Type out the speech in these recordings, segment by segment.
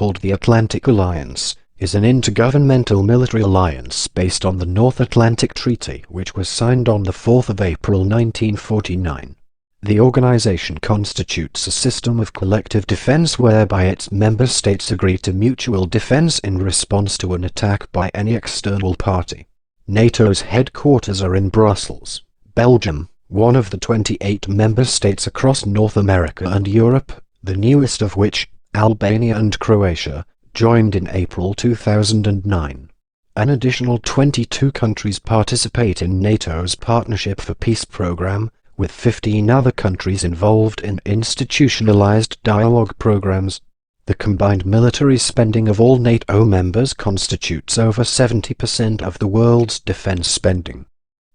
called the Atlantic Alliance, is an intergovernmental military alliance based on the North Atlantic Treaty, which was signed on the 4th of April 1949. The organization constitutes a system of collective defense whereby its member states agree to mutual defense in response to an attack by any external party. NATO's headquarters are in Brussels, Belgium, one of the 28 member states across North America and Europe, the newest of which, Albania and Croatia, joined in April 2009. An additional 22 countries participate in NATO's Partnership for Peace program, with 15 other countries involved in institutionalized dialogue programs. The combined military spending of all NATO members constitutes over 70% of the world's defense spending.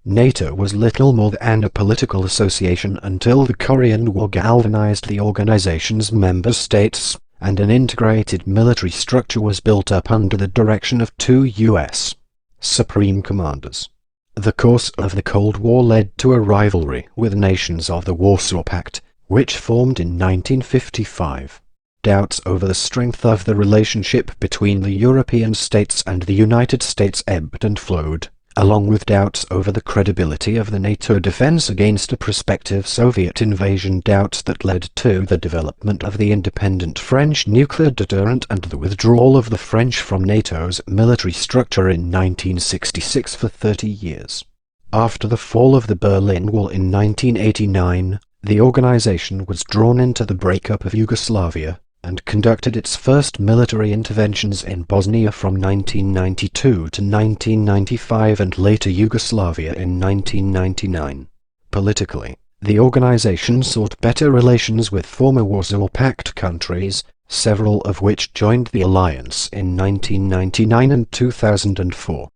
NATO was little more than a political association until the Korean War galvanized the organization's member states, and an integrated military structure was built up under the direction of two U.S. Supreme Commanders. The course of the Cold War led to a rivalry with nations of the Warsaw Pact, which formed in 1955. Doubts over the strength of the relationship between the European states and the United States ebbed and flowed, along with doubts over the credibility of the NATO defense against a prospective Soviet invasion, doubts that led to the development of the independent French nuclear deterrent and the withdrawal of the French from NATO's military structure in 1966 for 30 years. After the fall of the Berlin Wall in 1989, the organization was drawn into the breakup of Yugoslavia, and conducted its first military interventions in Bosnia from 1992 to 1995 and later Yugoslavia in 1999. Politically, the organization sought better relations with former Warsaw Pact countries, several of which joined the alliance in 1999 and 2004.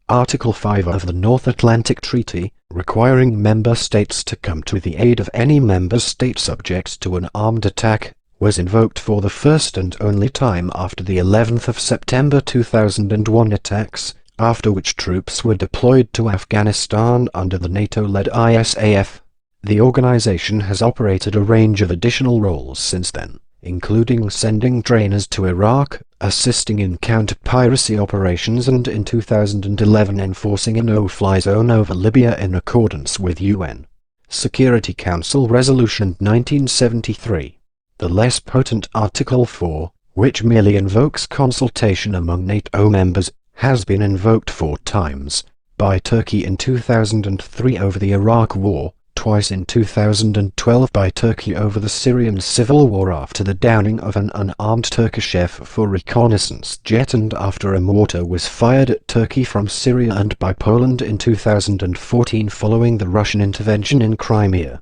Article 5 of the North Atlantic Treaty, requiring member states to come to the aid of any member state subject to an armed attack, was invoked for the first and only time after the 11th of September 2001 attacks, after which troops were deployed to Afghanistan under the NATO-led ISAF. The organization has operated a range of additional roles since then, including sending trainers to Iraq, assisting in counter-piracy operations, and in 2011 enforcing a no-fly zone over Libya in accordance with UN Security Council Resolution 1973. The less potent Article 4, which merely invokes consultation among NATO members, has been invoked 4 times, by Turkey in 2003 over the Iraq War, twice in 2012 by Turkey over the Syrian civil war after the downing of an unarmed Turkish F-4 reconnaissance jet and after a mortar was fired at Turkey from Syria, and by Poland in 2014 following the Russian intervention in Crimea.